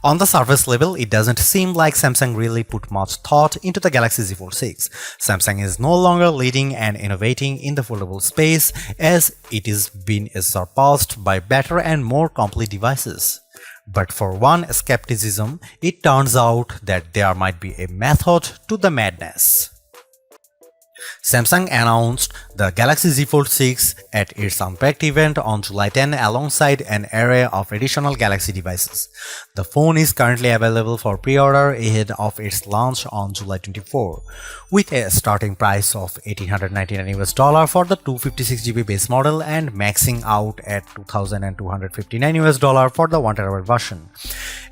On the surface level, it doesn't seem like Samsung really put much thought into the Galaxy Z Fold 6. Samsung is no longer leading and innovating in the foldable space, as it is being surpassed by better and more complete devices. But for one skepticism, it turns out that there might be a method to the madness. Samsung announced the Galaxy Z Fold 6 at its Unpacked event on July 10 alongside an array of additional Galaxy devices. The phone is currently available for pre-order ahead of its launch on July 24, with a starting price of $1,899 for the 256GB base model and maxing out at $2,259 for the 1TB version.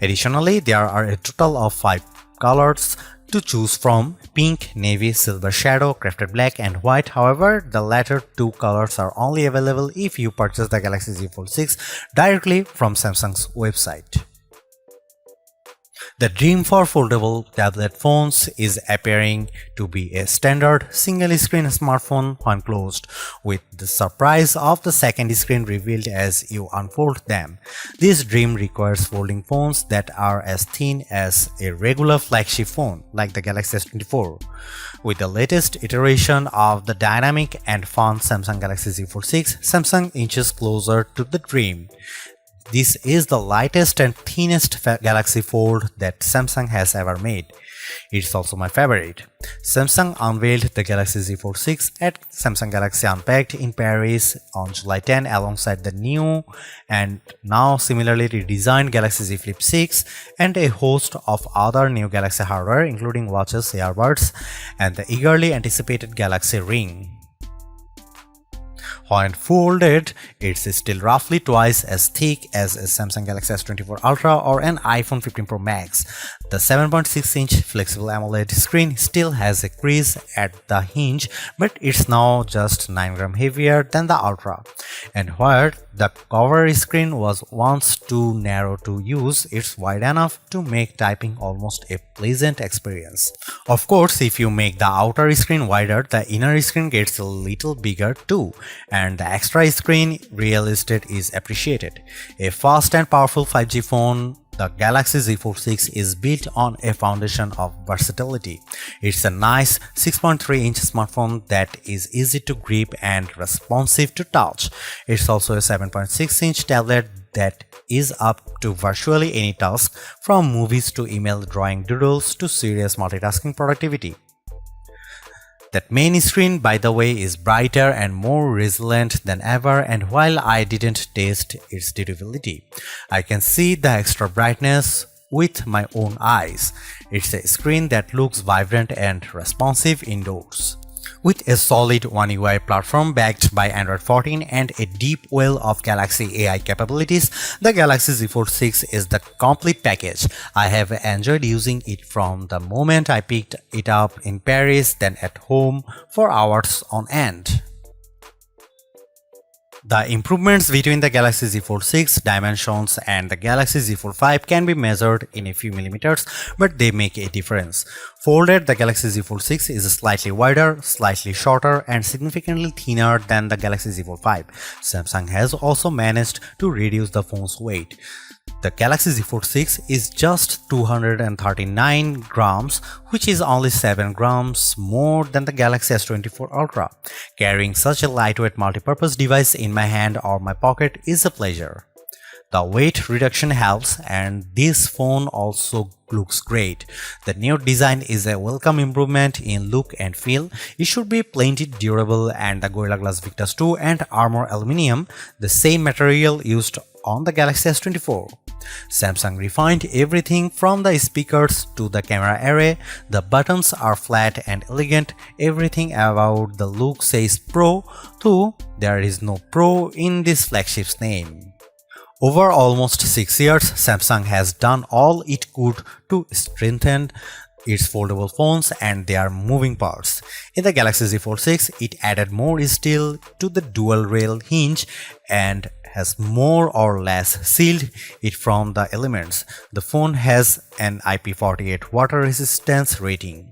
Additionally, there are a total of 5 colors to choose from: pink, navy, silver shadow, crafted black, and white. However, the latter two colors are only available if you purchase the Galaxy Z Fold 6 directly from Samsung's website. The dream for foldable tablet phones is appearing to be a standard single-screen smartphone when closed, with the surprise of the second screen revealed as you unfold them. This dream requires folding phones that are as thin as a regular flagship phone, like the Galaxy S24. With the latest iteration of the dynamic and fun Samsung Galaxy Z Fold 6, Samsung inches closer to the dream. This is the lightest and thinnest Galaxy Fold that Samsung has ever made. It's also my favorite. Samsung unveiled the Galaxy Z Fold 6 at Samsung Galaxy Unpacked in Paris on July 10 alongside the new and now similarly redesigned Galaxy Z Flip 6 and a host of other new Galaxy hardware including watches, earbuds, and the eagerly anticipated Galaxy Ring. When folded, it's still roughly twice as thick as a Samsung Galaxy S24 Ultra or an iPhone 15 Pro Max. The 7.6-inch flexible AMOLED screen still has a crease at the hinge, but it's now just 9 grams heavier than the Ultra. And where the cover screen was once too narrow to use, it's wide enough to make typing almost a pleasant experience. Of course, if you make the outer screen wider, the inner screen gets a little bigger too, and the extra screen real estate is appreciated. A fast and powerful 5G phone, the Galaxy Z Fold 6 is built on a foundation of versatility. It's a nice 6.3-inch smartphone that is easy to grip and responsive to touch. It's also a 7.6-inch tablet that is up to virtually any task, from movies to email, drawing doodles to serious multitasking productivity. That main screen, by the way, is brighter and more resilient than ever, and while I didn't test its durability, I can see the extra brightness with my own eyes. It's a screen that looks vibrant and responsive indoors. With a solid One UI platform backed by Android 14 and a deep well of Galaxy AI capabilities, the Galaxy Z Fold 6 is the complete package. I have enjoyed using it from the moment I picked it up in Paris, then at home for hours on end. The improvements between the Galaxy Z Fold 6 dimensions and the Galaxy Z Fold 5 can be measured in a few millimeters, but they make a difference. Folded, the Galaxy Z Fold 6 is slightly wider, slightly shorter, and significantly thinner than the Galaxy Z Fold 5. Samsung has also managed to reduce the phone's weight. The Galaxy Z Fold 6 is just 239 grams, which is only 7 grams more than the Galaxy S24 Ultra. Carrying such a lightweight multi-purpose device in my hand or my pocket is a pleasure. The weight reduction helps, and this phone also looks great. The new design is a welcome improvement in look and feel. It should be plenty durable, and the Gorilla Glass Victus 2 and Armor Aluminium, the same material used on the Galaxy S24. Samsung refined everything from the speakers to the camera array. The buttons are flat and elegant. Everything about the look says Pro, though there is no Pro in this flagship's name. Over almost 6 years, Samsung has done all it could to strengthen its foldable phones and their moving parts. In the Galaxy Z Fold 6, it added more steel to the dual rail hinge and has more or less sealed it from the elements. The phone has an IP48 water resistance rating.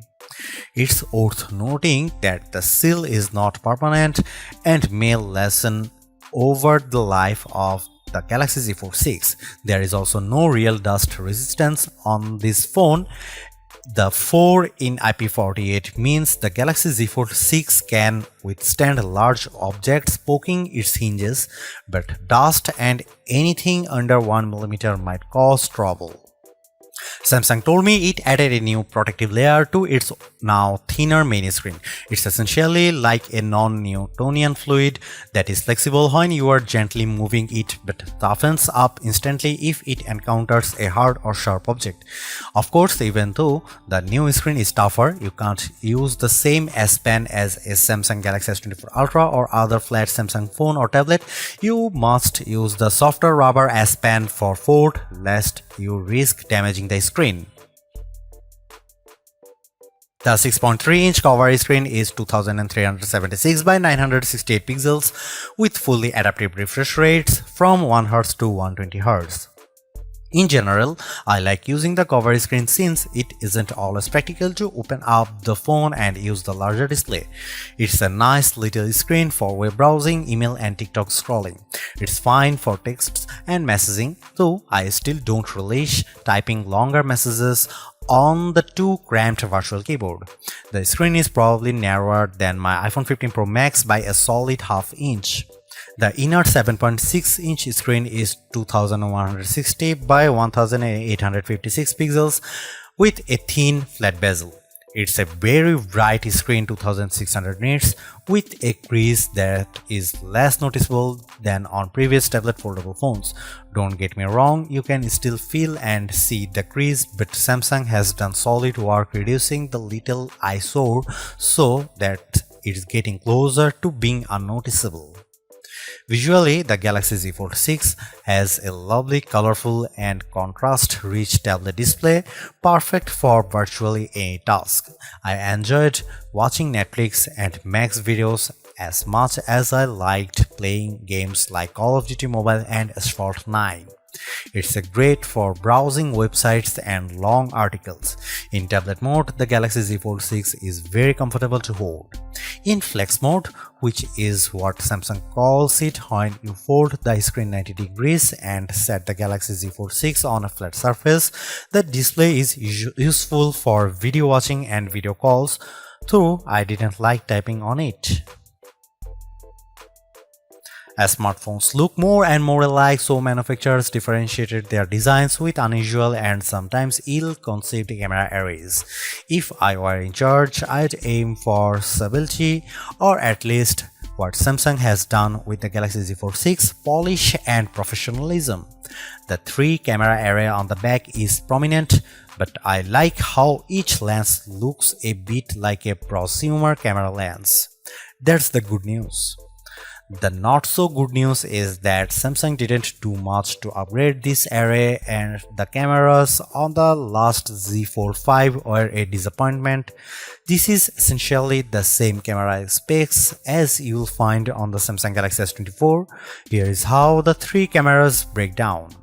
It's worth noting that the seal is not permanent and may lessen over the life of the Galaxy Z Fold 6. There is also no real dust resistance on this phone. The 4 in IP48 means the Galaxy Z Fold 6 can withstand large objects poking its hinges, but dust and anything under 1mm might cause trouble. Samsung told me it added a new protective layer to its now thinner main screen. It's essentially like a non-Newtonian fluid that is flexible when you are gently moving it but toughens up instantly if it encounters a hard or sharp object. Of course, even though the new screen is tougher, you can't use the same S Pen as a Samsung Galaxy S24 Ultra or other flat Samsung phone or tablet. You must use the softer rubber S Pen for Fold, lest you risk damaging the screen. The 6.3-inch cover screen is 2376 by 968 pixels with fully adaptive refresh rates from 1Hz to 120Hz. In general, I like using the cover screen since it isn't always practical to open up the phone and use the larger display. It's a nice little screen for web browsing, email and TikTok scrolling. It's fine for texts and messaging, though I still don't relish typing longer messages on the too cramped virtual keyboard. The screen is probably narrower than my iPhone 15 Pro Max by a solid half inch. The inner 7.6-inch screen is 2160 by 1856 pixels with a thin flat bezel. It's a very bright screen, 2600 nits, with a crease that is less noticeable than on previous tablet foldable phones. Don't get me wrong, you can still feel and see the crease, but Samsung has done solid work reducing the little eyesore so that it's getting closer to being unnoticeable. Visually, the Galaxy Z Fold 6 has a lovely, colorful and contrast-rich tablet display, perfect for virtually any task. I enjoyed watching Netflix and Max videos as much as I liked playing games like Call of Duty Mobile and Asphalt 9. It's great for browsing websites and long articles. In tablet mode, the Galaxy Z Fold 6 is very comfortable to hold. In flex mode, which is what Samsung calls it when you fold the screen 90 degrees and set the Galaxy Z Fold 6 on a flat surface, the display is useful for video watching and video calls, though I didn't like typing on it. As smartphones look more and more alike, so manufacturers differentiated their designs with unusual and sometimes ill-conceived camera arrays. If I were in charge, I'd aim for stability, or at least what Samsung has done with the Galaxy Z Fold 6, polish and professionalism. The 3-camera array on the back is prominent, but I like how each lens looks a bit like a prosumer camera lens. That's the good news. The not so good news is that Samsung didn't do much to upgrade this array, and the cameras on the last Z Fold 5 were a disappointment. This is essentially the same camera specs as you'll find on the Samsung Galaxy S24. Here is how the 3 cameras break down.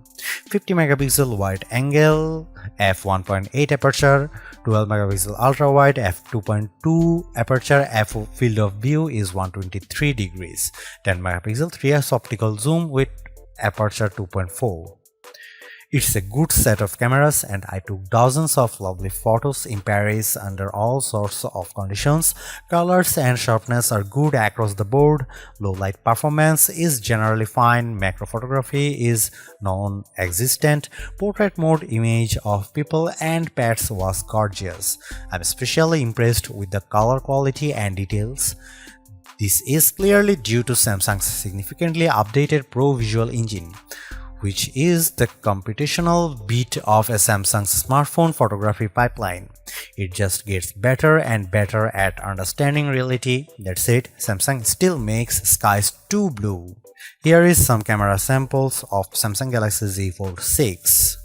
50 megapixel wide angle, f1.8 aperture, 12 megapixel ultra wide, f2.2 aperture, field of view is 123 degrees, 10 megapixel 3x optical zoom with aperture 2.4. It's a good set of cameras, and I took dozens of lovely photos in Paris under all sorts of conditions. Colors and sharpness are good across the board, low light performance is generally fine, macro photography is non-existent, portrait mode image of people and pets was gorgeous. I'm especially impressed with the color quality and details. This is clearly due to Samsung's significantly updated Pro Visual Engine, which is the computational bit of a Samsung's smartphone photography pipeline. It just gets better and better at understanding reality. That said, Samsung still makes skies too blue. Here is some camera samples of Samsung Galaxy Z Fold 6.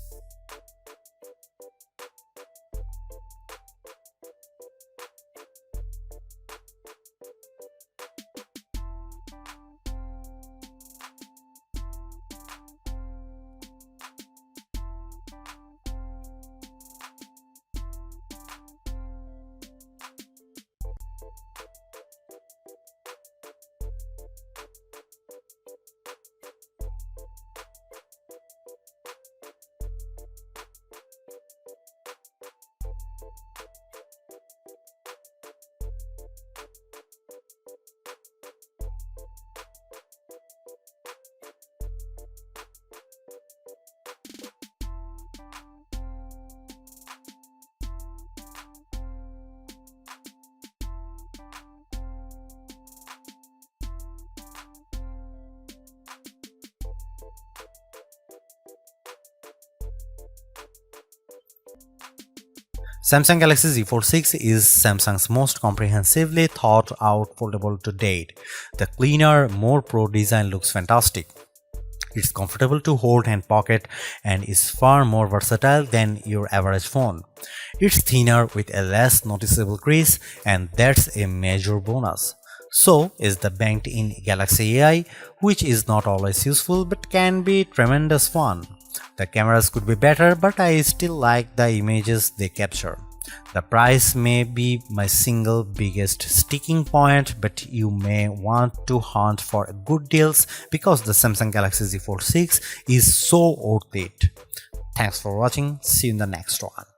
Samsung Galaxy Z Fold 6 is Samsung's most comprehensively thought out foldable to date. The cleaner, more pro design looks fantastic. It's comfortable to hold and pocket and is far more versatile than your average phone. It's thinner with a less noticeable crease, and that's a major bonus. So is the banked-in Galaxy AI, which is not always useful but can be tremendous fun. The cameras could be better, but I still like the images they capture. The price may be my single biggest sticking point, but you may want to hunt for good deals because the Samsung Galaxy Z Fold 6 is so worth it. Thanks for watching. See you in the next one.